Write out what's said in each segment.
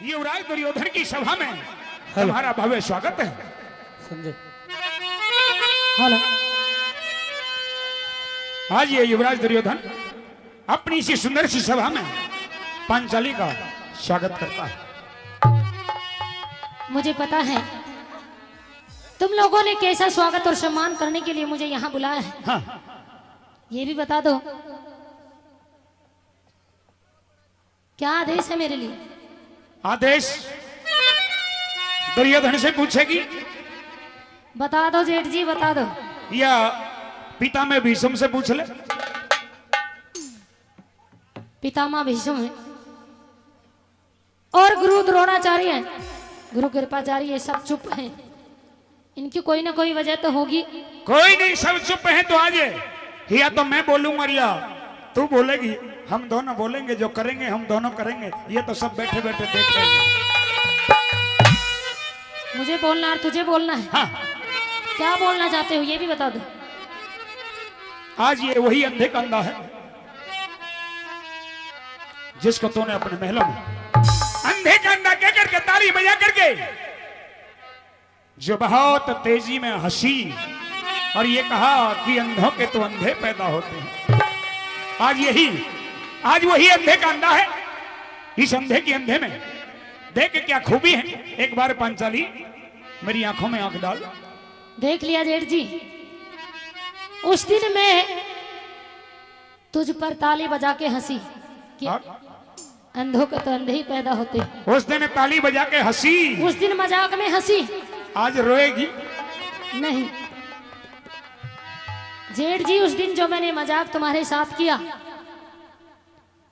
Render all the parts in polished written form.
युवराज दुर्योधन की सभा में तुम्हारा भव्य स्वागत है। समझे। हेलो। आज ये युवराज दुर्योधन अपनी इसी सुंदर सी सभा में पांचाली का स्वागत करता है। मुझे पता है तुम लोगों ने कैसा स्वागत और सम्मान करने के लिए मुझे यहाँ बुलाया है। हाँ। ये भी बता दो क्या आदेश है मेरे लिए? आदेश दुर्योधन से पूछेगी? बता दो जेठ जी, बता दो। या पिता में भीष्म से पूछ ले? पितामह भीष्म है और गुरु द्रोणाचार्य है, गुरु कृपाचार्य, ये सब चुप हैं। इनकी कोई ना कोई वजह तो होगी। कोई नहीं, सब चुप है। तो आज या तो मैं बोलूंगा या तू बोलेगी। हम दोनों बोलेंगे, जो करेंगे हम दोनों करेंगे। ये तो सब बैठे बैठे देख रहे हैं। मुझे बोलना और तुझे बोलना है। हाँ। क्या बोलना चाहते हो ये भी बता दो। आज ये वही अंधे का अंधा है जिसको तूने अपने महलों में अंधे का अंधा कह करके ताली बजा करके जो बहुत तेजी में हंसी और ये कहा कि अंधों के तो अंधे पैदा होते हैं। आज वही अंधे का अंधा है। इस अंधे की अंधे में देख के क्या खूबी है। एक बार पांचाली मेरी आंखों में आंख डाल। देख लिया जेठ जी, उस दिन मैं तुझ पर ताली बजा के हंसी कि अंधों के तो अंधे ही पैदा होते हैं। उस दिन ताली बजा के हंसी, उस दिन मजाक में हंसी। आज रोएगी? नहीं जेठ जी, उस दिन जो मैंने मजाक तुम्हारे साथ किया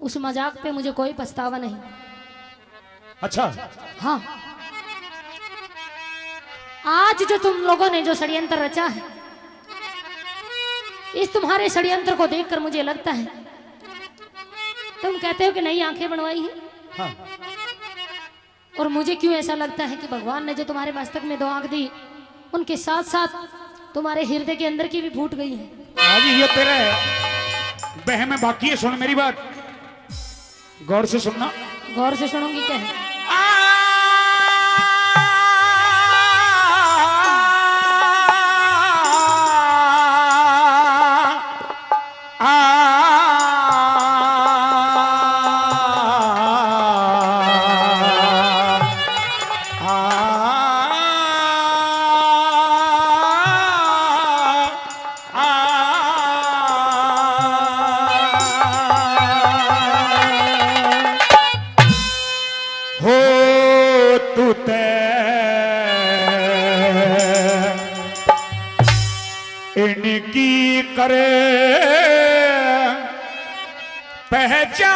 उस मजाक पे मुझे कोई पछतावा नहीं। अच्छा। हाँ, आज जो तुम लोगों ने जो षड्यंत्र रचा है, इस तुम्हारे षड्यंत्र को देखकर मुझे लगता है, तुम कहते हो कि नई आंखें बनवाई है। हाँ। और मुझे क्यों ऐसा लगता है कि भगवान ने जो तुम्हारे मस्तक में 2 आंख दी, उनके साथ साथ तुम्हारे हृदय के अंदर की भी फूट गई है। आज ये तेरे बह में बाकी है। सुन मेरी बात, गौर से सुनना। गौर से सुनूंगी। क्या है? इनकी करे पहचान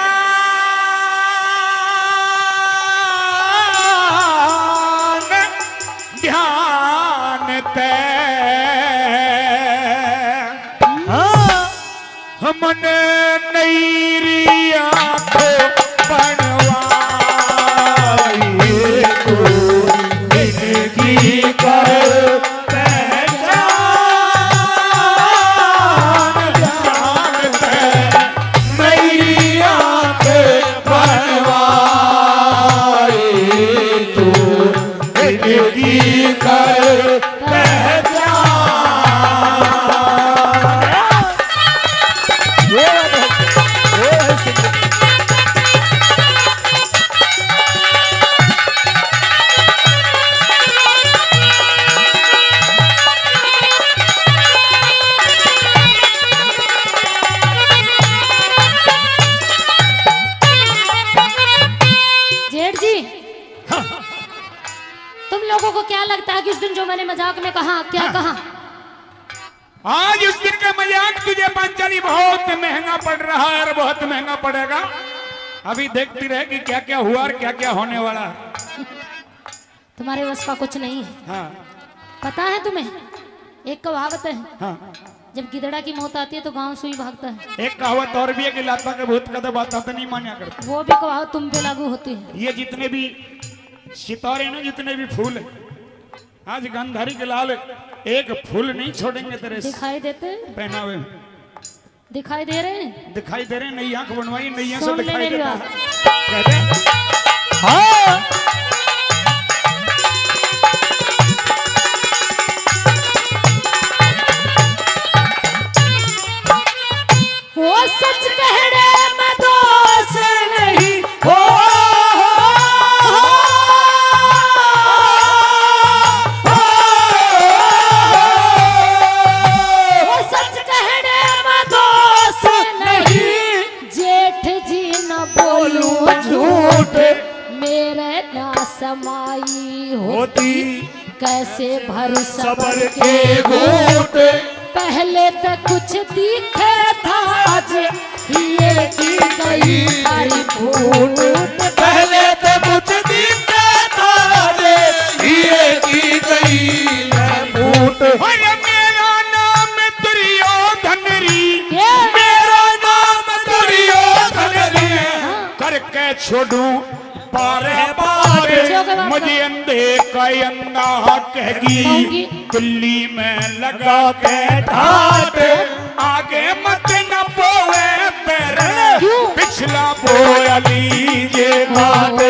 ध्यान ते हमने नई आंखों बनवाई तो इनकी करे उस दिन जो मैंने मजाक में कहा, क्या कहा? आज उस दिन का मजाक तुझे पांचाली बहुत महंगा पड़ रहा है और बहुत महंगा पड़ेगा। अभी देखती रहेगी क्या क्या हुआ और क्या क्या होने वाला है। तुम्हारे बस का कुछ नहीं है। हाँ। पता है तुम्हें, एक कहावत है। हाँ। जब गिदड़ा की मौत आती है तो गांव सुई भागता है। एक कहावत और भी है कि लाता के भूत का बात तो नहीं माना करता। वो भी कहावत तुम पे लागू होती है। ये जितने भी सितारे ना, जितने भी फूल है, आज गंधारी के लाल एक फूल नहीं छोड़ेंगे तेरे दिखाई देते पहनावे में। दिखाई दे रहे हैं, दिखाई दे रहे हैं। नई आंख बनवाई, नैया से सुन ले दिखाई मेरी देता बात। है। कहते हाँ समाई होती कैसे भर सबर के घूट। पहले तो कुछ दिखे था आज ये की गई सारी फूट। पहले तो कुछ दिखता था रे ये की गई है फूट। अरे मेरा नाम दुर्योधन री, ये मेरा नाम दुर्योधन रे। करके छोड़ूं पार पार मुझे अंधे का अंधा कहेगी कहूंगी। दिल्ली में लगा लगा के ठाट आगे मत न बोए पैर क्यों? पिछला बोया लीजिए घाट।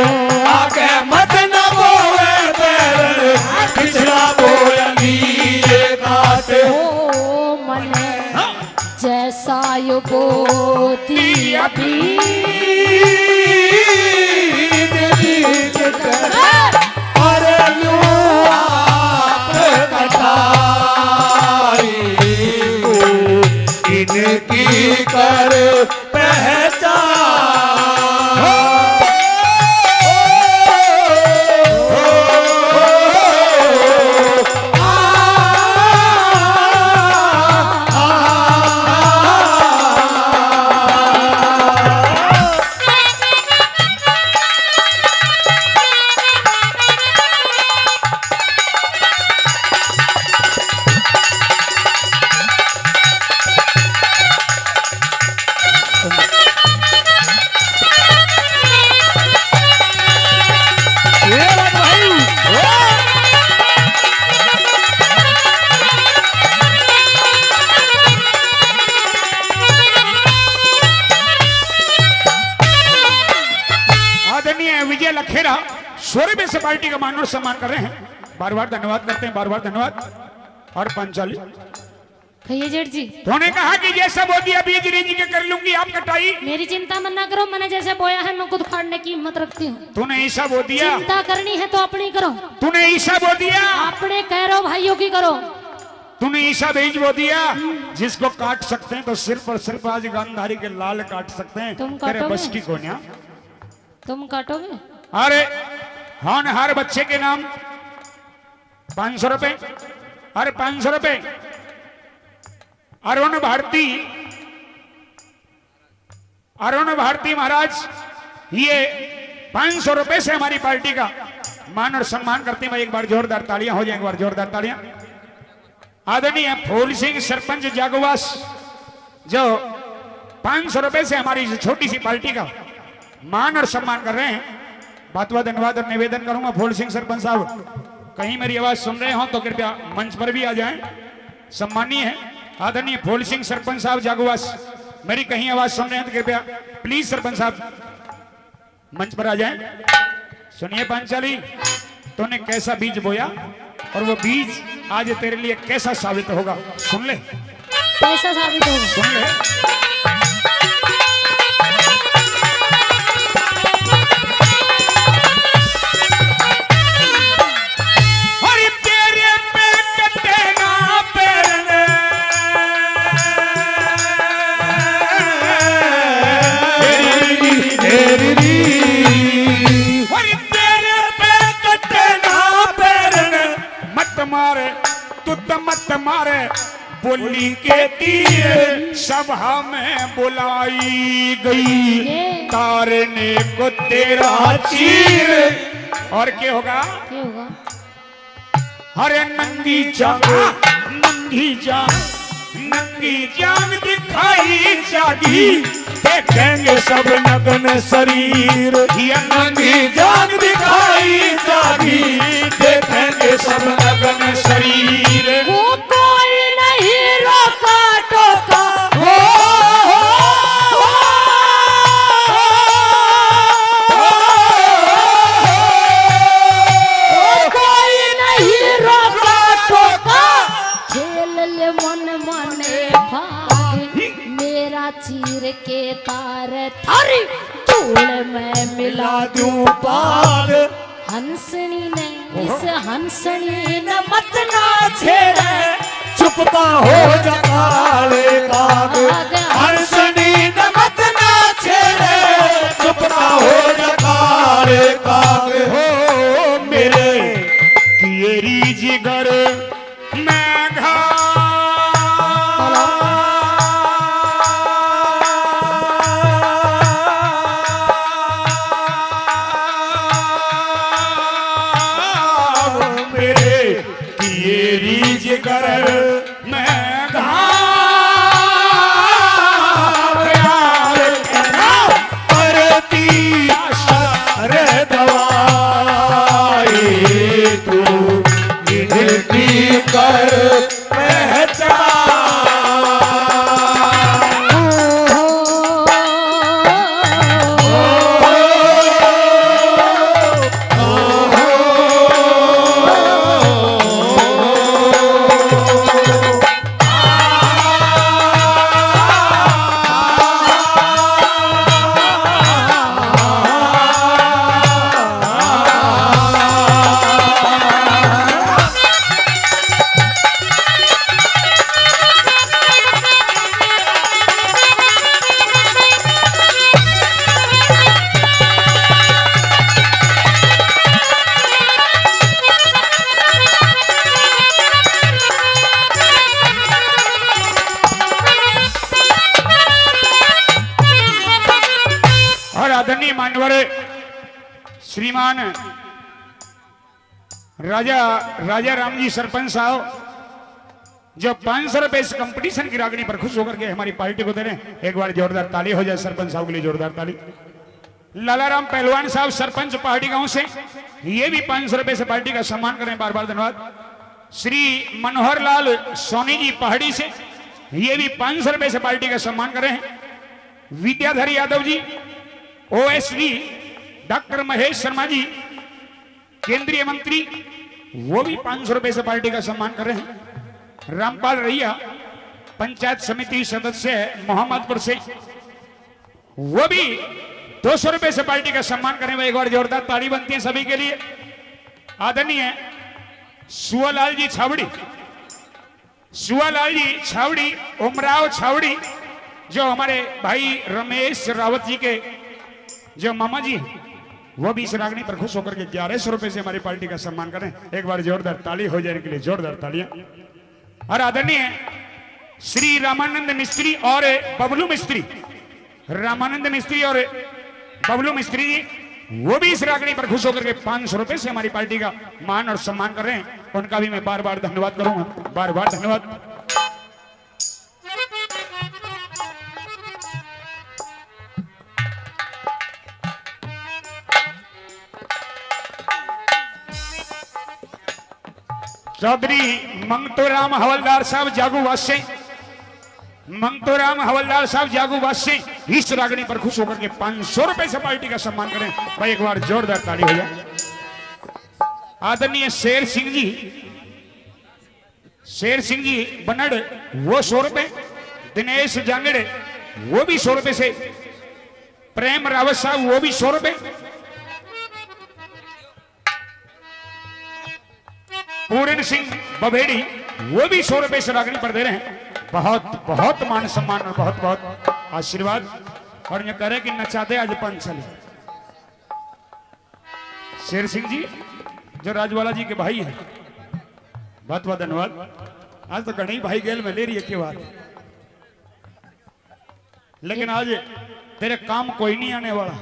आगे मत न बोए पैर पिछला बोया लीजिए घाट। ओ मन जैसा यो बोती अभी और यूं आप कटाई इनकी कर पहचान। आदरणीय विजय लखेरा 100 से पार्टी का मान और सम्मान कर रहे हैं। बार बार धन्यवाद करते हैं, बार बार धन्यवाद। और पंचाली कहिए जेठ जी, तूने कहा कि जैसा बोती अभी जी के कर लूंगी आप कटाई। मेरी चिंता मत ना करो, मैंने जैसे बोया है मैं खुद खाड़ने की हिम्मत रखती हूँ। तूने ईसा बो दिया, चिंता करनी है तो अपनी करो, तूने ईसा बो दिया, अपने कह रहे हो भाइयों की करो। तूने ईसा बीज बो दिया। जिसको काट सकते हैं तो सिर्फ और सिर्फ आज गांधारी के लाल काट सकते हैं। तुम तेरे काटोगे? बस की कोन्या। तुम काटोगे? अरे होनहार बच्चे के नाम 500 रुपए। अरे 500 रुपए। अरुण भारती, अरुण भारती महाराज, ये 500 रुपए से हमारी पार्टी का मान और सम्मान करते हैं। एक बार जोरदार तालियां हो जाए, एक बार जोरदार तालियां। आदरणीय फूल सिंह सरपंच जागवास जो 500 रुपए से हमारी छोटी सी पार्टी का मान और सम्मान कर रहे हैं। बात बात धन्यवाद और निवेदन करूंगा फूल सिंह सरपंच साहब, कहीं मेरी आवाज सुन रहे हो तो कृपया मंच पर भी आ जाएं। सम्मानीय है आदरणीय फूल सिंह सरपंच साहब जागवास, मेरी कहीं आवाज सुन रहे हैं तो कृपया प्लीज सरपंच साहब मंच पर आ जाएं। सुनिए पांचाली, तूने कैसा बीज बोया और वो बीज आज तेरे लिए कैसा साबित होगा, सुन ले, कैसा साबित होगा? सुन ले। अरे तेरे पे कटे ना पैरने, अरे तेरे पे कटे ना पैरने, मत मारे तू तो मत मारे, बोली के तीर सभा में बुलाई गई, तारने को तेरा चीर। और क्या होगा? क्या होगा? अरे नंगी जान, नंगी जान, नंगी जान दिखाई जागी, देखेंगे सब नग्न शरीर। ये नंगी जान दिखाई जागी, देखेंगे सब नग्न शरीर। वो कोई नहीं रोका टोका, हो, हो, वो कोई नहीं रोका टोका, खेल ले मन मने भाग, मेरा चीर के तार थारी धूल में मिला दूं पाग। हंसनी ने इस हंसनी न मत ना छेड़े चुपका हो जा काले काग। हंसनी नमत ना छेड़े चुपका हो जा काले काग। हो जिगर में करती अरे दवाई तू गिनती कर आदरणीय मान्यवर श्रीमान राजा राम जी सरपंच साहब जो 500 रुपए इस कंपटीशन की रागनी पर खुश होकर के हमारी पार्टी को दे रहे हैं। एक बार जोरदार ताली हो जाए सरपंच साहब के लिए, जोरदार ताली। लालाराम पहलवान साहब सरपंच पहाड़ी गांव से, ये भी 500 रुपए से पार्टी का सम्मान करें, बार बार धन्यवाद। श्री मनोहर लाल सोनी जी पहाड़ी से, ये भी 500 रुपए से पार्टी का सम्मान करें। विद्याधर यादव जी ओएसडी, डॉक्टर महेश शर्मा जी केंद्रीय मंत्री, वो भी 500 रुपए से पार्टी का सम्मान कर रहे हैं। रामपाल रैया पंचायत समिति सदस्य मोहम्मदपुर से, वो भी 200 रुपए से पार्टी का सम्मान करें। एक बार जोरदार ताली बनती है सभी के लिए। आदरणीय सुआलाल जी छावड़ी, सुआलाल जी छावड़ी, उमराव छावड़ी, जो हमारे भाई रमेश रावत जी के जो मामा जी, वो भी इस रागनी पर खुश होकर के 1100 रुपए से हमारी पार्टी का सम्मान करें। एक बार जोरदार ताली हो जाने के लिए, जोरदार तालियां। और आदरणीय श्री रामानंद मिस्त्री और बबलू मिस्त्री, रामानंद मिस्त्री और बबलू मिस्त्री जी, वो भी इस रागनी पर खुश होकर के 500 रुपए से हमारी पार्टी का मान और सम्मान कर रहे हैं। उनका भी मैं बार बार धन्यवाद करूंगा, बार बार धन्यवाद। चौधरी मंगतोराम हवलदार साहब जागूवास से, मंगतोराम हवलदार साहब जागूवास से इस रागनी पर खुश होकर के 500 रुपए से पार्टी का सम्मान करें। भाई एक बार जोरदार ताली हो जाए। आदरणीय शेर सिंह जी, शेर सिंह जी बनड़, वो 100 रुपए। दिनेश जांगड़े, वो भी 100 रुपए से। प्रेम रावत साहब, वो भी 100 रुपए। पूर्ण सिंह बभेड़ी, वो भी 100 रुपए से रागनी पर दे रहे हैं। बहुत बहुत मान सम्मान और बहुत बहुत आशीर्वाद। और ये कह रहे कि नचा दे आज पंचली। शेर सिंह जी जो राजवाला जी के भाई हैं, बहुत बहुत धन्यवाद। आज तो गणेश भाई गेल में ले रही है की बात, लेकिन आज तेरे काम कोई नहीं आने वाला।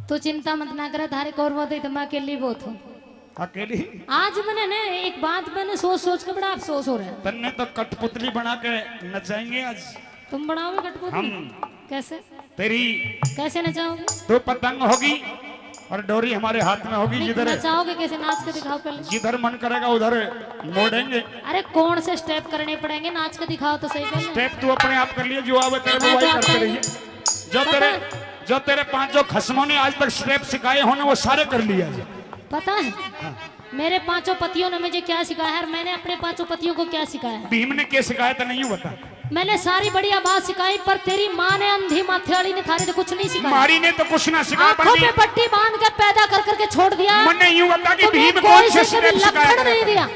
तू चिंता मत ना कर, थारे कौरव तो मैं अकेली बहुत हूँ। अकेली? आज मैंने ने एक बात मैंने सोच सोच के बड़ा अफसोस हो रहा है। तन्ने तो कठपुतली बना के नचाएंगे आज। तुम बनाओगे कठपुतली? हम। कैसे? तेरी कैसे नचाओगे? तो पतंग होगी और डोरी हमारे हाथ में होगी। जिधर नचाओगे कैसे? नाच के दिखाओ पहले। जिधर मन करेगा उधर मोड़ेंगे। अरे कौन से स्टेप करने पड़ेंगे? नाच के दिखाओ तो सही पहले। स्टेप तू अपने आप कर लिए, जो आवे तेरे को वही करते रहिए। जो तेरे 5 खस्मों ने आज तक स्टेप सिखाए होने वो सारे कर लिया। पता है मेरे 5 पतियों ने मुझे क्या सिखाया है और मैंने अपने 5 पतियों को क्या सिखाया है? भीम ने क्या सिखाया था नहीं बता। मैंने सारी बढ़िया बात सिखाई, पर तेरी माँ ने अंधी माथेवाली ने थारे तो कुछ नहीं सिखाया। मारी ने तो कुछ ना सिखाया, आंखों पे पट्टी बांध के पैदा कर करके छोड़ दिया। मैंने यूं बता कि भीम कौन से स्टेप सिखाया नहीं दिया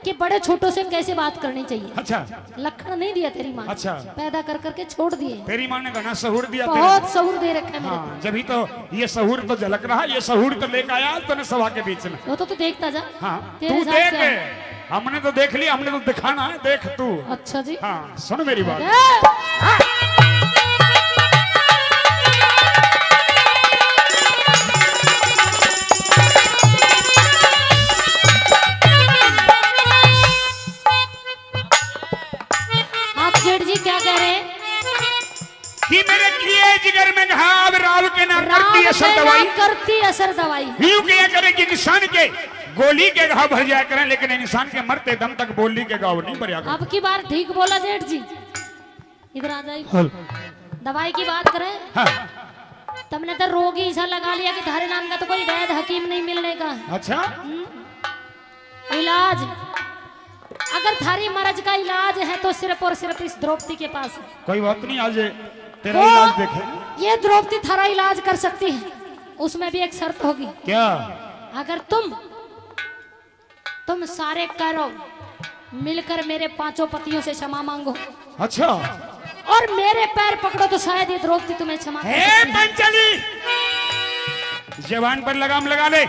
कि बड़े छोटों से कैसे बात करनी चाहिए। अच्छा, लक्षण नहीं दिया तेरी माँ। अच्छा, पैदा कर करके छोड़ दिए। तेरी माँ ने घना सहूर दिया, बहुत सहूर दे रखे। हाँ, जब ही तो ये सहूर तो झलक रहा, ये सहूर तो लेकर आया तूने सभा के बीच में। वो तो तू देखता जा। हाँ, तू देख, हमने तो देख लिया, हमने तो दिखाना है, देख तू। अच्छा जी। हाँ, सुन मेरी बात। बेअसर दवाई। यूं किया करे कि इंसान के गोली के घाव भर जाया करें, लेकिन इंसान के मरते दम तक बोली के घाव नहीं भर जाया। अब की बार ठीक बोला जेठ जी, इधर आ जाइए। दवाई की बात करें, हाँ। तुमने तो रोगी ऐसा लगा लिया कि थारे नाम का तो कोई वैद हकीम नहीं मिलने का। अच्छा, इलाज अगर थारी मर्ज का इलाज है तो सिर्फ और सिर्फ इस द्रौपदी के पास है। कोई बात नहीं, आज तेरा वो इलाज देखे। ये द्रौपदी थारा इलाज कर सकती है, उसमें भी एक शर्त होगी। क्या? अगर तुम सारे करो मिलकर मेरे 5 पतियों से क्षमा मांगो अच्छा, और मेरे पैर पकड़ो तो शायद ये द्रौपदी तुम्हें क्षमा कर हे सकती है। पंचली, जवान पर लगाम लगा ले,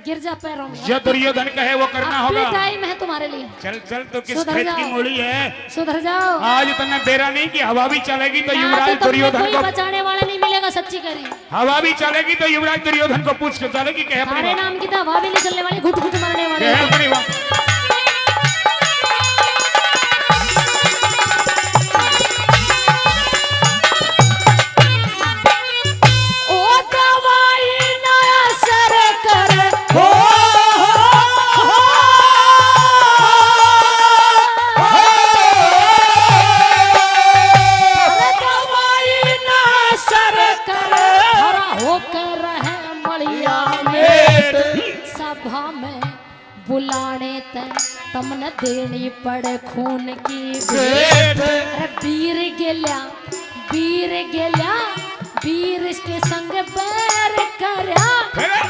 गिर जा पैरों में। जो दुर्योधन कहे वो करना अब भी होगा। टाइम है तुम्हारे लिए, चल चल, तो किस सुधर खेत की जाओ। मूली है? सुधर जाओ। आज तुमने बेरा नहीं कि हवा भी चलेगी तो ना युवराज तो तुमने दुर्योधन कोई को, बचाने वाला नहीं मिलेगा, सच्ची करी। हवा भी चलेगी तो युवराज दुर्योधन को पूछ के चलेगी कहे अपनी हमारे बात। नाम की तो हवा भी नहीं चलने वाली, घुट घुट मरने वाले। कहे अपनी बात। ओ दवाई ना असर करे, हो दवाई ना असर करे, हरा होकर रहे मलिया मेट सभा में बुलाने तक तमने देनी पड़े खून की भेंट। अरे वीर गेल्या वीर इसके संग बैर करया,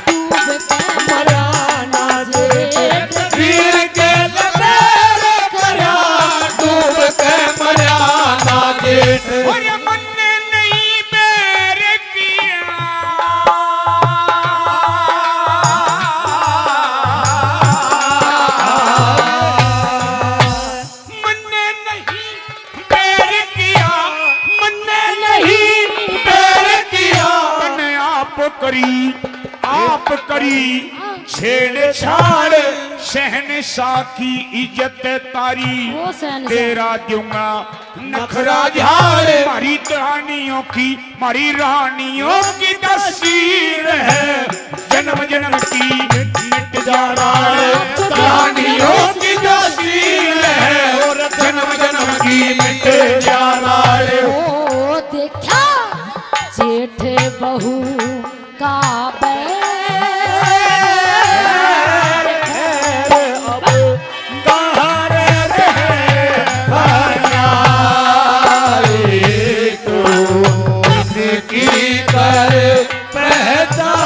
डूब के मराना जेठ वीर के लबेर करया, डूब के मराना जेठ। और ये मन ने नहीं बैर किया, मन ने नहीं बैर किया, मन ने नहीं बैर किया, मैंने आप करी छेड़छाड़, शहनशाह की इज्जत तारी, वो शहनशाह। तेरा दूंगा नखरा झाड़। हमारी हमारी रानियों की तस्वीर है, जन्म जन्म की मिट जा रहा है, रानियों की तस्वीर है और जन्म जन्म की मिट जा रहा है। ओ देखा जेठ बहू का बैर, अब कहाँ रहे तो इनकी कर पहचान।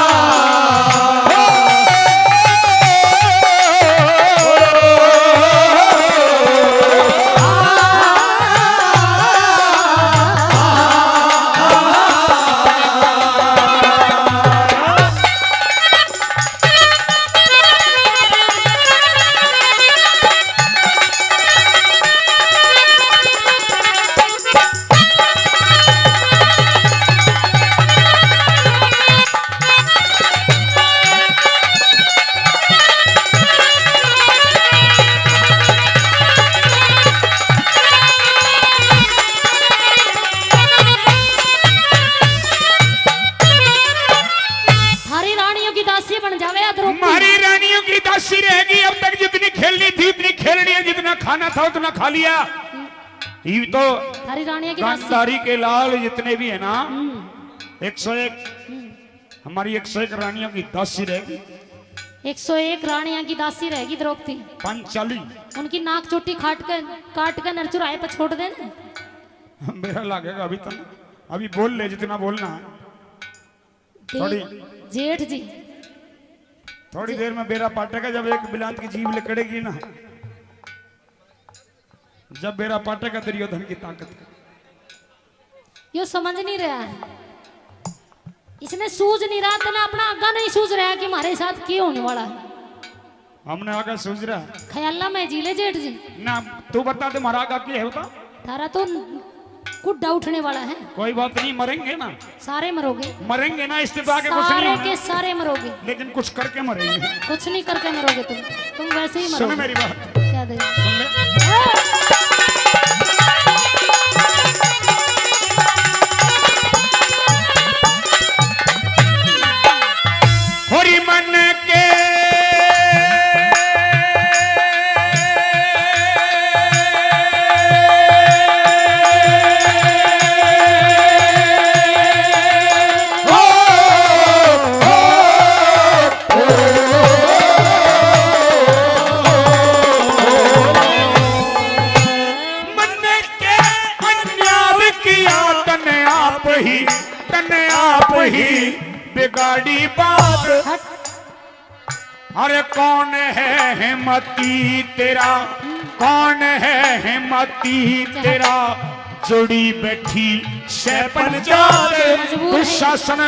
थारी रानियों की दासी बन जावे या द्रौपदी। हमारी रानियों की दासी रहेगी। अब तक जितनी खेलनी थी उतनी खेलनी है, जितना खाना था उतना खा लिया। ये तो थारी रानियों की दासी। गांधारी के लाल जितने भी है ना, 101 हमारी 101 रानियों की दासी रहेगी। 101 रानियां की दासी रहेगी द्रौपदी। पंचाली उनकी नाक चोटी काट कर नरचुराए पर छोड़ देना। मेरा लगेगा अभी तक, अभी बोल ले जितना बोलना है। जेठ जी थोड़ी देर में बेरा पाटेगा, जब एक बिलांत की जीभ लकड़ेगी ना, जब बेरा पाटेगा दुर्योधन की ताकत। यो समझ नहीं रहा है, इसने सूझ नहीं रहा था ना, अपना आगा नहीं सूझ रहा कि हमारे साथ क्या होने वाला है। हमने आगे सोच रहा ख्याला में जीले जेठ जी। ना, तू बता दे हमारा आगा क्या है, बता। थारा तो कुड्डा उठने वाला है। कोई बात नहीं, मरेंगे ना, सारे मरोगे, मरेंगे ना, इस्तीफा के कुछ नहीं सारे होना, के सारे मरोगे। लेकिन कुछ करके मरेंगे। कुछ नहीं करके मरोगे तुम वैसे ही सुन मरोगे। मेरी बात, क्या दे सुन ले। बात। हट अरे कौन है हिम्मती तेरा, कौन है हिम्मती तेरा, जुड़ी बैठी से पंजाब। मजबूर तू है। शासन,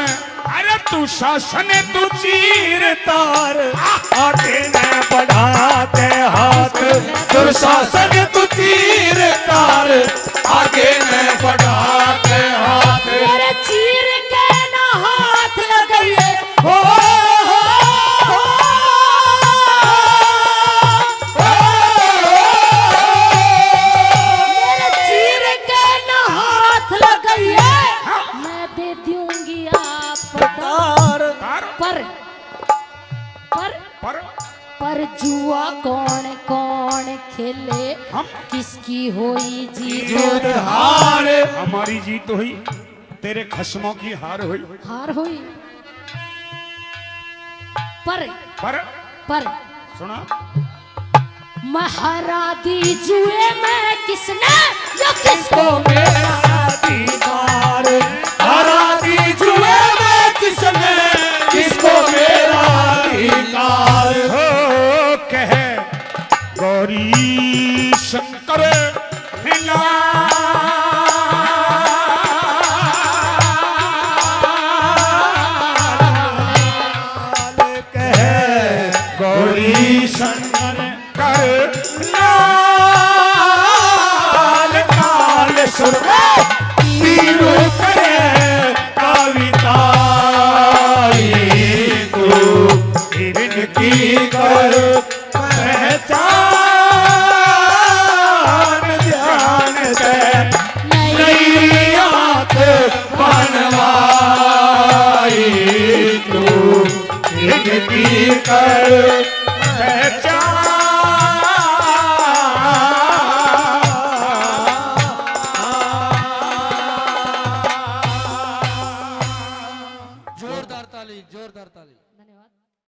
अरे तू शासन तू चीर तार आगे न बढ़ाते हाथ, दुर्शासन तू तीर तार आगे न बढ़ाते हाथ। मेरे चीर के ना हाथ लगाइए, हो मेरे चीर के ना हाथ लगाइए, मैं दे दूंगी आपको तार पर पर पर पर जुआ कौन कौन खेले, हम किसकी होई जीत जीत हार। हमारी जीत हुई, तेरे खस्मों की हार हुई। हार हुई। पर पर सुना, महारा दी जुए में किसने जो किसको को मेरा अधिकार, हरा दी जुए में किसने, किसको मेरा अधिकार। हो कह गौरी शंकर हिला, गौरी शंकर कर लाल काल सुर में पीरू करे कविता, तू इनकी कर पहचान, ध्यान दे नई आंख बनवाई, तू इनकी कर